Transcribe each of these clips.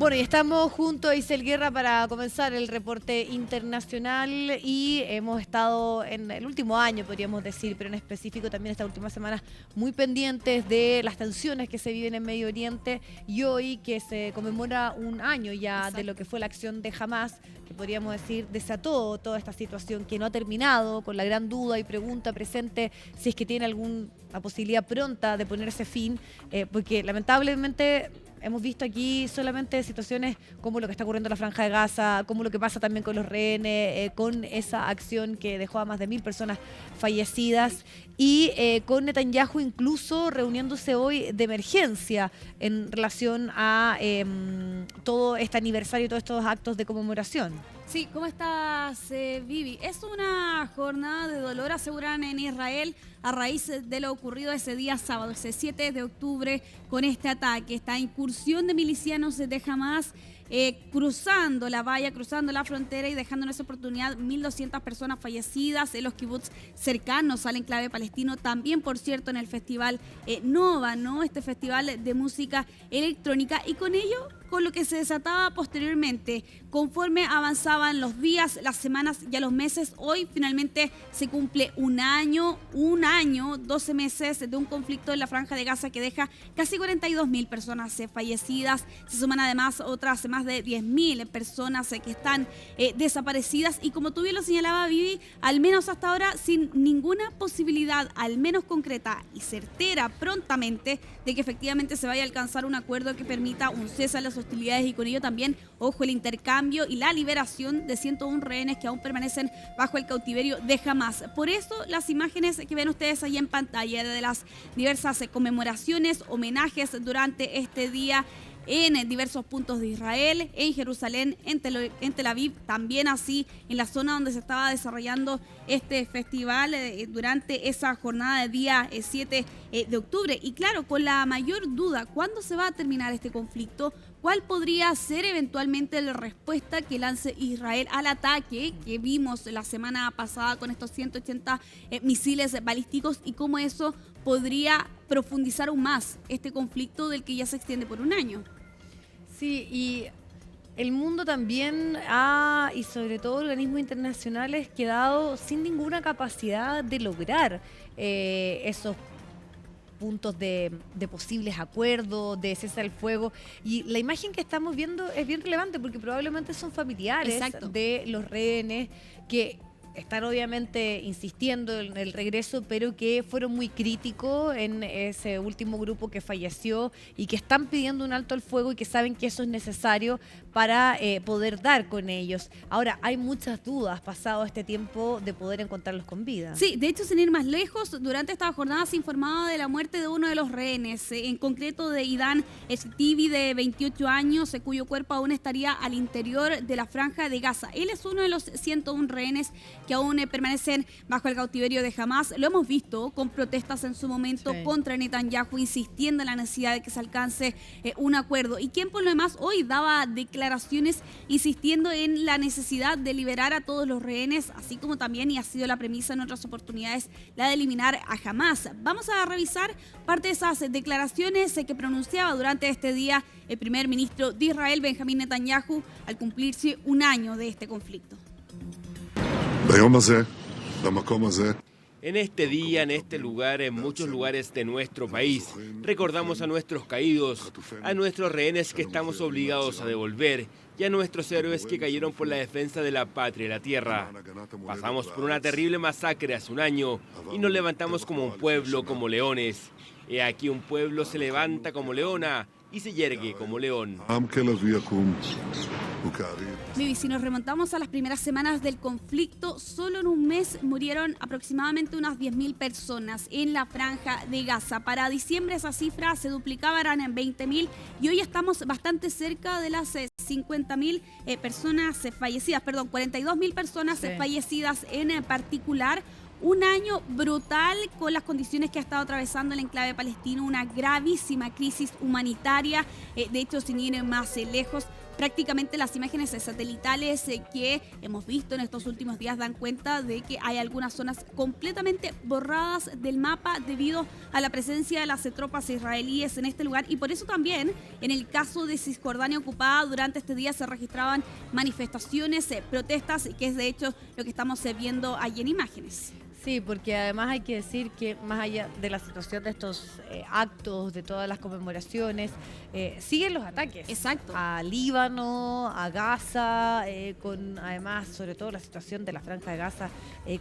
Bueno, y estamos junto a Isel Guerra para comenzar el reporte internacional y hemos estado en el último año, podríamos decir, pero en específico también esta última semana muy pendientes de las tensiones que se viven en Medio Oriente y hoy que se conmemora un año ya de lo que fue la acción de Hamás, que podríamos decir desató toda esta situación que no ha terminado, con la gran duda y pregunta presente si es que tiene alguna posibilidad pronta de ponerse fin, porque lamentablemente hemos visto aquí solamente situaciones como lo que está ocurriendo en la Franja de Gaza, como lo que pasa también con los rehenes, con esa acción que dejó a más de 1000 personas fallecidas y con Netanyahu incluso reuniéndose hoy de emergencia en relación a todo este aniversario y todos estos actos de conmemoración. Sí, ¿cómo estás, Vivi? Es una jornada de dolor, aseguran en Israel, a raíz de lo ocurrido ese día sábado, ese 7 de octubre, con este ataque, esta incursión de milicianos de Hamás, cruzando la valla, cruzando la frontera y dejando en esa oportunidad 1.200 personas fallecidas en los kibbutz cercanos al enclave palestino. También, por cierto, en el festival Nova, ¿no? Este festival de música electrónica, y con ello, con lo que se desataba posteriormente, conforme avanzaban los días, las semanas y a los meses. Hoy finalmente se cumple un año, 12 meses de un conflicto en la Franja de Gaza que deja casi 42.000 personas fallecidas. Se suman además otras más de 10.000 personas que están desaparecidas y, como tú bien lo señalaba, Vivi, al menos hasta ahora sin ninguna posibilidad, al menos concreta y certera prontamente, de que efectivamente se vaya a alcanzar un acuerdo que permita un cese a las hostilidades y con ello también, ojo, el intercambio y la liberación de 101 rehenes que aún permanecen bajo el cautiverio de Hamás. Por eso las imágenes que ven ustedes ahí en pantalla de las diversas conmemoraciones, homenajes durante este día en diversos puntos de Israel, en Jerusalén, en Tel Aviv, también así en la zona donde se estaba desarrollando este festival durante esa jornada de día 7 de octubre. Y claro, con la mayor duda, ¿cuándo se va a terminar este conflicto? ¿Cuál podría ser eventualmente la respuesta que lance Israel al ataque que vimos la semana pasada con estos 180 misiles balísticos, y cómo eso podría profundizar aún más este conflicto del que ya se extiende por un año? Sí, y el mundo también y sobre todo organismos internacionales, quedado sin ninguna capacidad de lograr esos puntos de posibles acuerdos, de cese al fuego. Y la imagen que estamos viendo es bien relevante porque probablemente son familiares de los rehenes que están obviamente insistiendo en el regreso, pero que fueron muy críticos en ese último grupo que falleció y que están pidiendo un alto al fuego y que saben que eso es necesario para poder dar con ellos. Ahora, hay muchas dudas pasado este tiempo de poder encontrarlos con vida. Sí, de hecho, sin ir más lejos, durante esta jornada se informaba de la muerte de uno de los rehenes, en concreto de Idan Estivi, de 28 años, cuyo cuerpo aún estaría al interior de la Franja de Gaza. Él es uno de los 101 rehenes que aún permanecen bajo el cautiverio de Hamás. Lo hemos visto con protestas en su momento contra Netanyahu, insistiendo en la necesidad de que se alcance un acuerdo. Y quien por lo demás hoy daba declaraciones insistiendo en la necesidad de liberar a todos los rehenes, así como también, y ha sido la premisa en otras oportunidades, la de eliminar a Hamás. Vamos a revisar parte de esas declaraciones que pronunciaba durante este día el primer ministro de Israel, Benjamín Netanyahu, al cumplirse un año de este conflicto. En este día, en este lugar, en muchos lugares de nuestro país, recordamos a nuestros caídos, a nuestros rehenes que estamos obligados a devolver y a nuestros héroes que cayeron por la defensa de la patria y la tierra. Pasamos por una terrible masacre hace un año y nos levantamos como un pueblo, como leones. He aquí un pueblo se levanta como leona y se yergue como león. Vivi, si nos remontamos a las primeras semanas del conflicto, solo en un mes murieron aproximadamente unas 10.000 personas en la Franja de Gaza. Para diciembre esa cifra se duplicaba, eran en 20.000, y hoy estamos bastante cerca de las 50.000 personas fallecidas, 42.000 personas fallecidas en particular. Un año brutal con las condiciones que ha estado atravesando el enclave palestino, una gravísima crisis humanitaria. De hecho, sin ir más lejos, prácticamente las imágenes satelitales que hemos visto en estos últimos días dan cuenta de que hay algunas zonas completamente borradas del mapa debido a la presencia de las tropas israelíes en este lugar, y por eso también en el caso de Cisjordania ocupada durante este día se registraban manifestaciones, protestas, que es de hecho lo que estamos viendo allí en imágenes. Sí, porque además hay que decir que más allá de la situación de estos actos, de todas las conmemoraciones, siguen los ataques. Exacto. A Líbano, a Gaza, con además, sobre todo la situación de la Franja de Gaza,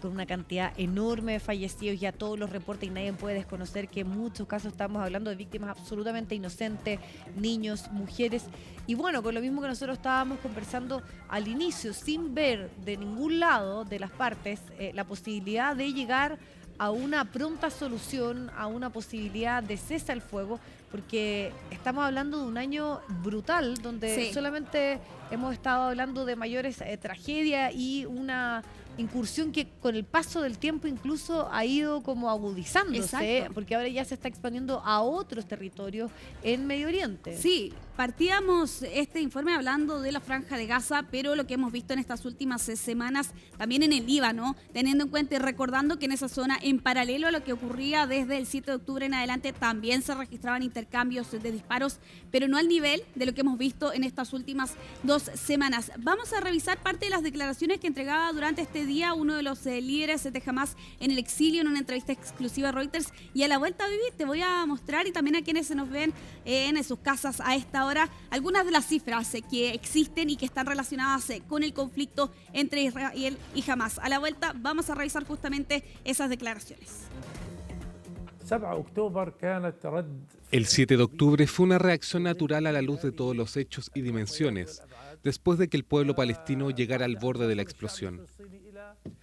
con una cantidad enorme de fallecidos, ya todos los reportes, y nadie puede desconocer que en muchos casos estamos hablando de víctimas absolutamente inocentes, niños, mujeres. Y bueno, con lo mismo que nosotros estábamos conversando al inicio, sin ver de ningún lado de las partes la posibilidad de llegar a una pronta solución, a una posibilidad de cese al fuego, porque estamos hablando de un año brutal donde solamente hemos estado hablando de mayores tragedias y una incursión que con el paso del tiempo incluso ha ido como agudizándose, porque ahora ya se está expandiendo a otros territorios en Medio Oriente. Sí, partíamos este informe hablando de la Franja de Gaza, pero lo que hemos visto en estas últimas semanas también en el Líbano, teniendo en cuenta y recordando que en esa zona, en paralelo a lo que ocurría desde el 7 de octubre en adelante, también se registraban intercambios de disparos, pero no al nivel de lo que hemos visto en estas últimas 2 semanas. Vamos a revisar parte de las declaraciones que entregaba durante este día uno de los líderes de Hamás en el exilio en una entrevista exclusiva a Reuters, y a la vuelta, Vivi, te voy a mostrar, y también a quienes se nos ven en sus casas a esta hora, algunas de las cifras que existen y que están relacionadas con el conflicto entre Israel y Hamás. A la vuelta vamos a revisar justamente esas declaraciones. El 7 de octubre fue una reacción natural a la luz de todos los hechos y dimensiones, después de que el pueblo palestino llegara al borde de la explosión.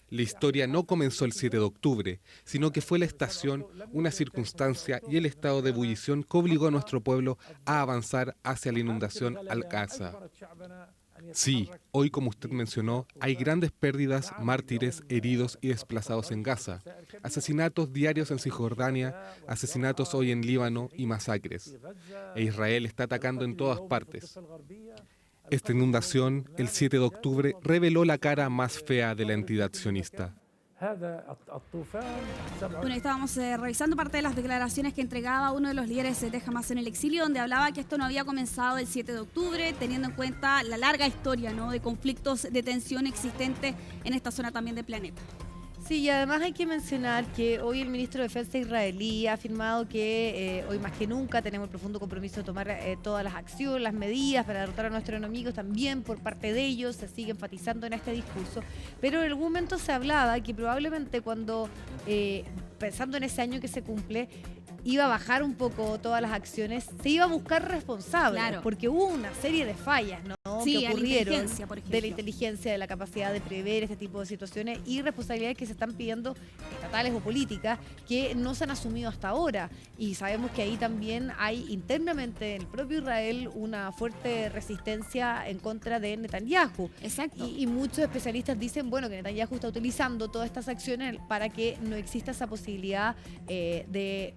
La historia no comenzó el 7 de octubre, sino que fue la estación, una circunstancia y el estado de ebullición que obligó a nuestro pueblo a avanzar hacia la inundación al Gaza. Sí, hoy, como usted mencionó, hay grandes pérdidas, mártires, heridos y desplazados en Gaza, asesinatos diarios en Cisjordania, asesinatos hoy en Líbano y masacres. E Israel está atacando en todas partes. Esta inundación, el 7 de octubre, reveló la cara más fea de la entidad sionista. Bueno, estábamos revisando parte de las declaraciones que entregaba uno de los líderes de Hamás en el exilio, donde hablaba que esto no había comenzado el 7 de octubre, teniendo en cuenta la larga historia, ¿no?, de conflictos de tensión existente en esta zona también del planeta. Sí, y además hay que mencionar que hoy el ministro de Defensa israelí ha afirmado que hoy más que nunca tenemos el profundo compromiso de tomar todas las acciones, las medidas para derrotar a nuestros enemigos también por parte de ellos, se sigue enfatizando en este discurso, pero en algún momento se hablaba que probablemente cuando, pensando en ese año que se cumple, iba a bajar un poco todas las acciones, se iba a buscar responsables, porque hubo una serie de fallas, ¿no?, sí, que ocurrieron por ejemplo, de la inteligencia, de la capacidad de prever este tipo de situaciones y responsabilidades que se están pidiendo, estatales o políticas, que no se han asumido hasta ahora. Y sabemos que ahí también hay internamente en el propio Israel una fuerte resistencia en contra de Netanyahu. Exacto. Y muchos especialistas dicen, bueno, que Netanyahu está utilizando todas estas acciones para que no exista esa posibilidad de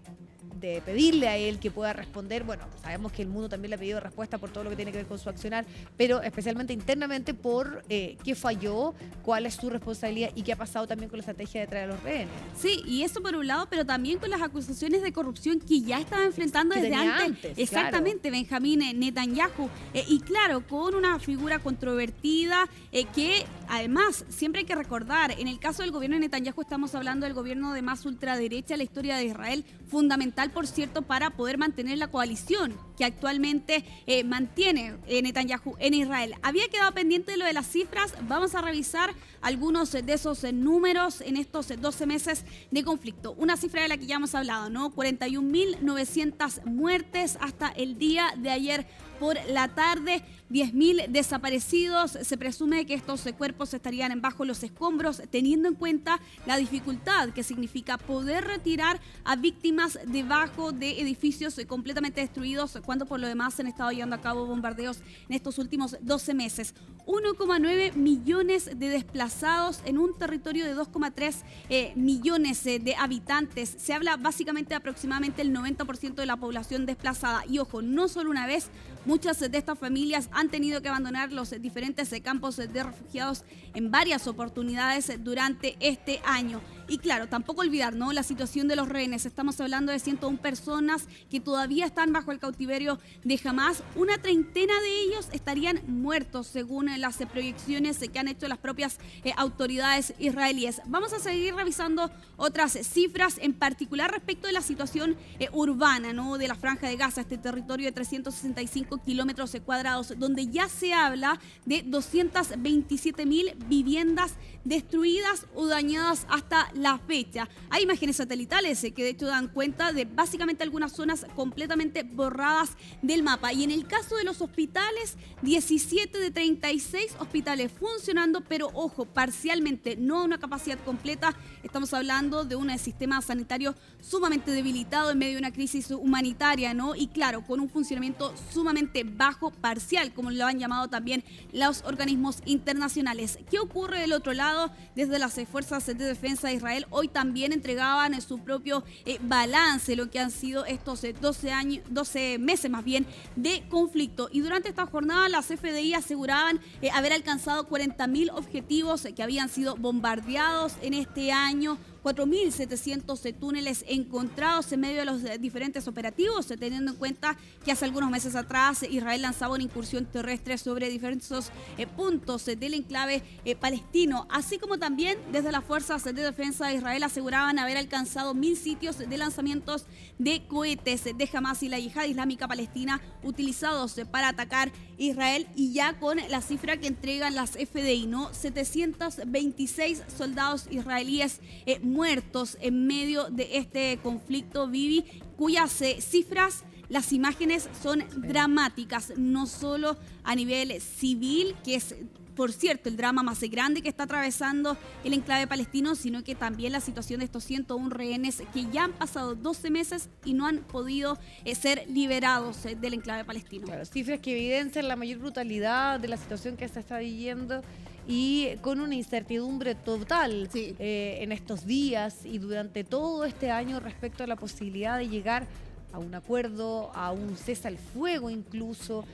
pedirle a él que pueda responder. Bueno, sabemos que el mundo también le ha pedido respuesta por todo lo que tiene que ver con su accionar, pero especialmente internamente por qué falló, cuál es su responsabilidad y qué ha pasado también con la estrategia de traer a los rehenes. Sí, y eso por un lado, pero también con las acusaciones de corrupción que ya estaba enfrentando desde antes. Exactamente, claro. Benjamín Netanyahu. Y claro, con una figura controvertida que además siempre hay que recordar, en el caso del gobierno de Netanyahu estamos hablando del gobierno de más ultraderecha en la historia de Israel, fundamental, por cierto, para poder mantener la coalición que actualmente mantiene Netanyahu en Israel. Había quedado pendiente de lo de las cifras. Vamos a revisar algunos de esos números en estos 12 meses de conflicto. Una cifra de la que ya hemos hablado, ¿no? 41.900 muertes hasta el día de ayer por la tarde, 10.000 desaparecidos. Se presume que estos cuerpos estarían bajo los escombros, teniendo en cuenta la dificultad que significa poder retirar a víctimas debajo de edificios completamente destruidos cuando por lo demás se han estado llevando a cabo bombardeos en estos últimos 12 meses. 1,9 millones de desplazados en un territorio de 2,3 millones de habitantes. Se habla básicamente de aproximadamente el 90% de la población desplazada. Y ojo, no solo una vez, muchas de estas familias han tenido que abandonar los diferentes campos de refugiados en varias oportunidades durante este año. Y claro, tampoco olvidar, ¿no?, la situación de los rehenes. Estamos hablando de 101 personas que todavía están bajo el cautiverio de Hamás. Una treintena de ellos estarían muertos, según las proyecciones que han hecho las propias autoridades israelíes. Vamos a seguir revisando otras cifras, en particular respecto de la situación urbana, ¿no?, de la Franja de Gaza, este territorio de 365 kilómetros cuadrados, donde ya se habla de 227.000 viviendas destruidas o dañadas hasta la fecha. Hay imágenes satelitales que de hecho dan cuenta de básicamente algunas zonas completamente borradas del mapa. Y en el caso de los hospitales, 17 de 36 hospitales funcionando, pero ojo, parcialmente, no a una capacidad completa. Estamos hablando de un sistema sanitario sumamente debilitado en medio de una crisis humanitaria, ¿no? Y claro, con un funcionamiento sumamente bajo, parcial, como lo han llamado también los organismos internacionales. ¿Qué ocurre del otro lado? Desde las fuerzas de defensa de Israel hoy también entregaban su propio balance, lo que han sido estos 12 meses más bien de conflicto. Y durante esta jornada las FDI aseguraban haber alcanzado 40.000 objetivos que habían sido bombardeados en este año. 4.700 túneles encontrados en medio de los diferentes operativos, teniendo en cuenta que hace algunos meses atrás Israel lanzaba una incursión terrestre sobre diferentes puntos del enclave palestino, así como también desde las fuerzas de defensa de Israel aseguraban haber alcanzado 1.000 sitios de lanzamientos de cohetes de Hamás y la Yihad Islámica Palestina utilizados para atacar Israel, y ya con la cifra que entregan las FDI, ¿no? 726 soldados israelíes muertos en medio de este conflicto, Vivi, cuyas cifras, las imágenes son dramáticas, no solo a nivel civil, que es, por cierto, el drama más grande que está atravesando el enclave palestino, sino que también la situación de estos 101 rehenes que ya han pasado 12 meses y no han podido ser liberados del enclave palestino. Claro, cifras que evidencian la mayor brutalidad de la situación que se está viviendo y con una incertidumbre total en estos días y durante todo este año respecto a la posibilidad de llegar a un acuerdo, a un cese al fuego incluso.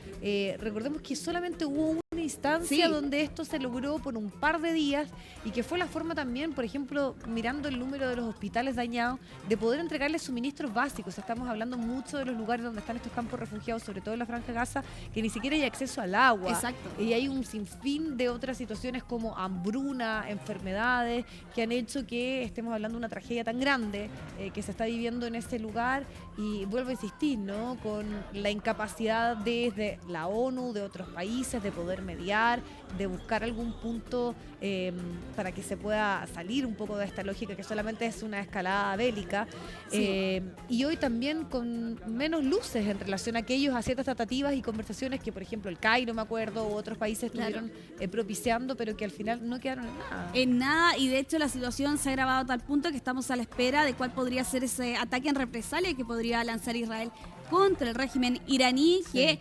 Recordemos que solamente hubo una instancia donde esto se logró por un par de días y que fue la forma también, por ejemplo, mirando el número de los hospitales dañados, de poder entregarles suministros básicos. Estamos hablando mucho de los lugares donde están estos campos refugiados, sobre todo en la Franja de Gaza, que ni siquiera hay acceso al agua. Exacto. Y hay un sinfín de otras situaciones como hambruna, enfermedades, que han hecho que estemos hablando de una tragedia tan grande que se está viviendo en ese lugar. Y vuelvo a insistir, ¿no?, con la incapacidad desde la ONU, de otros países, de poder mediar, de buscar algún punto para que se pueda salir un poco de esta lógica que solamente es una escalada bélica. Y hoy también con menos luces en relación a aquellos, a ciertas tratativas y conversaciones que, por ejemplo, el Cairo, me acuerdo, u otros países estuvieron propiciando, pero que al final no quedaron en nada. En nada, y de hecho la situación se ha agravado a tal punto que estamos a la espera de cuál podría ser ese ataque en represalia que podría lanzar Israel contra el régimen iraní, que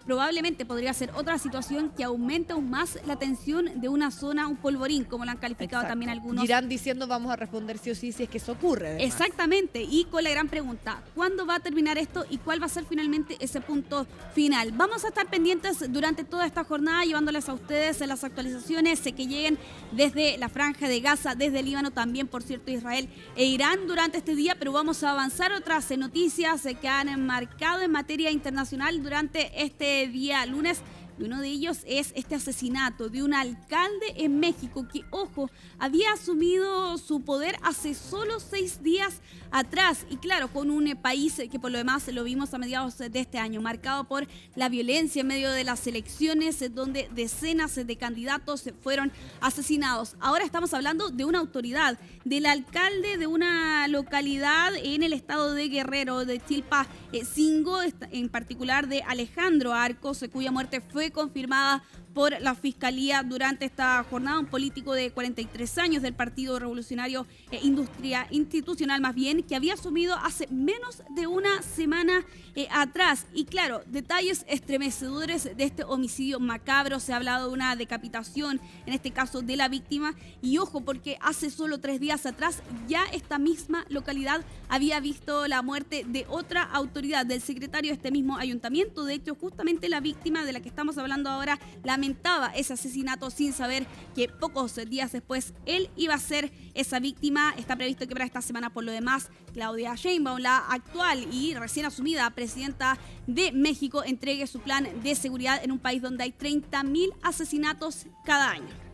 probablemente podría ser otra situación que aumente aún más la tensión de una zona, un polvorín, como lo han calificado también algunos. Irán diciendo vamos a responder sí o sí si es que eso ocurre. Además. Exactamente, y con la gran pregunta, ¿cuándo va a terminar esto y cuál va a ser finalmente ese punto final? Vamos a estar pendientes durante toda esta jornada, llevándoles a ustedes las actualizaciones que lleguen desde la Franja de Gaza, desde el Líbano, también, por cierto, Israel e Irán durante este día, pero vamos a avanzar otras noticias que han marcado en materia internacional durante este día lunes. Y uno de ellos es este asesinato de un alcalde en México que, ojo, había asumido su poder hace solo 6 días atrás. Y claro, con un país que por lo demás lo vimos a mediados de este año, marcado por la violencia en medio de las elecciones, donde decenas de candidatos fueron asesinados. Ahora estamos hablando de una autoridad, del alcalde de una localidad en el estado de Guerrero, de Chilpancingo, en particular de Alejandro Arcos, cuya muerte fue fue confirmada por la Fiscalía durante esta jornada. Un político de 43 años del Partido Revolucionario Institucional, más bien, que había asumido hace menos de una semana atrás. Y claro, detalles estremecedores de este homicidio macabro. Se ha hablado de una decapitación, en este caso de la víctima. Y ojo, porque hace solo 3 días atrás ya esta misma localidad había visto la muerte de otra autoridad, del secretario de este mismo ayuntamiento. De hecho, justamente la víctima de la que estamos hablando ahora lamentaba ese asesinato sin saber que pocos días después él iba a ser esa víctima. Está previsto que para esta semana, por lo demás, Claudia Sheinbaum, la actual y recién asumida presidenta de México, entregue su plan de seguridad en un país donde hay 30.000 asesinatos cada año.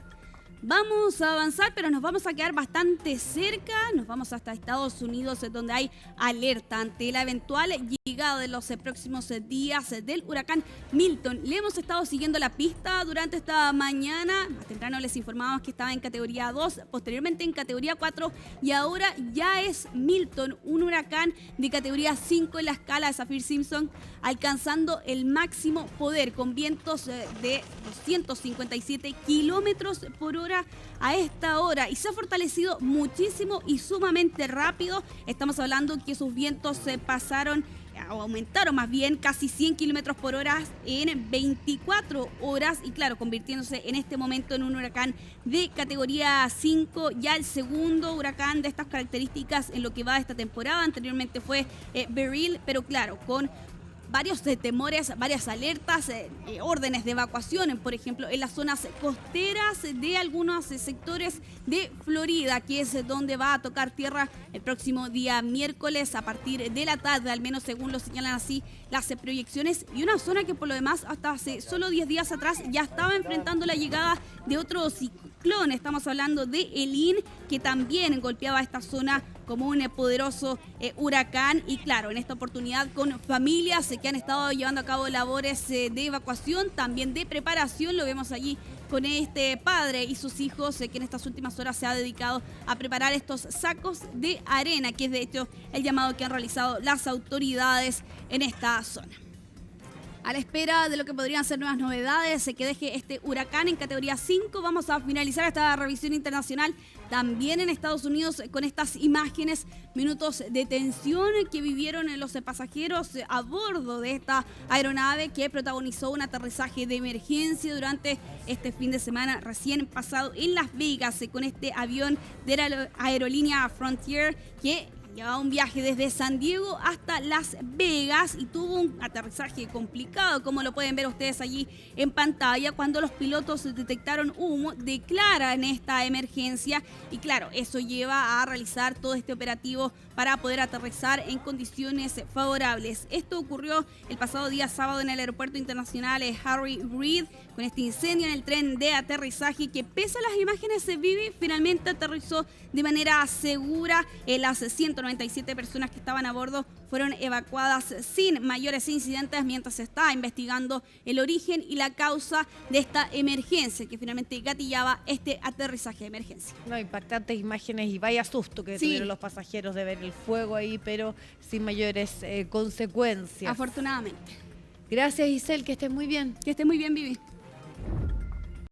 Vamos a avanzar, pero nos vamos a quedar bastante cerca. Nos vamos hasta Estados Unidos, donde hay alerta ante la eventual llegada de los próximos días del huracán Milton. Le hemos estado siguiendo la pista durante esta mañana. Más temprano les informábamos que estaba en categoría 2, posteriormente en categoría 4 y ahora ya es Milton, un huracán de categoría 5 en la escala de Saffir-Simpson, alcanzando el máximo poder con vientos de 257 kilómetros por hora a esta hora, y se ha fortalecido muchísimo y sumamente rápido. Estamos hablando que sus vientos aumentaron más bien casi 100 kilómetros por hora en 24 horas y claro, convirtiéndose en este momento en un huracán de categoría 5, ya el segundo huracán de estas características en lo que va de esta temporada. Anteriormente fue Beryl, pero claro, con varios temores, varias alertas, órdenes de evacuación, por ejemplo, en las zonas costeras de algunos sectores de Florida, que es donde va a tocar tierra el próximo día miércoles a partir de la tarde, al menos según lo señalan así las proyecciones, y una zona que por lo demás hasta hace solo 10 días atrás ya estaba enfrentando la llegada de otro ciclón. Estamos hablando de Helene, que también golpeaba esta zona como un poderoso huracán, y claro, en esta oportunidad con familias que han estado llevando a cabo labores de evacuación, también de preparación. Lo vemos allí con este padre y sus hijos que en estas últimas horas se ha dedicado a preparar estos sacos de arena, que es de hecho el llamado que han realizado las autoridades en esta zona. A la espera de lo que podrían ser nuevas novedades, que deje este huracán en categoría 5, vamos a finalizar esta revisión internacional también en Estados Unidos con estas imágenes, minutos de tensión que vivieron los pasajeros a bordo de esta aeronave que protagonizó un aterrizaje de emergencia durante este fin de semana recién pasado en Las Vegas con este avión de la aerolínea Frontier que llevaba un viaje desde San Diego hasta Las Vegas y tuvo un aterrizaje complicado, como lo pueden ver ustedes allí en pantalla. Cuando los pilotos detectaron humo, declaran esta emergencia y claro, eso lleva a realizar todo este operativo para poder aterrizar en condiciones favorables. Esto ocurrió el pasado día sábado en el aeropuerto internacional Harry Reid, con este incendio en el tren de aterrizaje que, pese a las imágenes de Vivi, finalmente aterrizó de manera segura. Las 197 personas que estaban a bordo fueron evacuadas sin mayores incidentes mientras se está investigando el origen y la causa de esta emergencia que finalmente gatillaba este aterrizaje de emergencia. No, impactantes imágenes y vaya susto que tuvieron los pasajeros de ver el fuego ahí, pero sin mayores consecuencias. Afortunadamente. Gracias, Isel, que estés muy bien. Que estés muy bien, Vivi.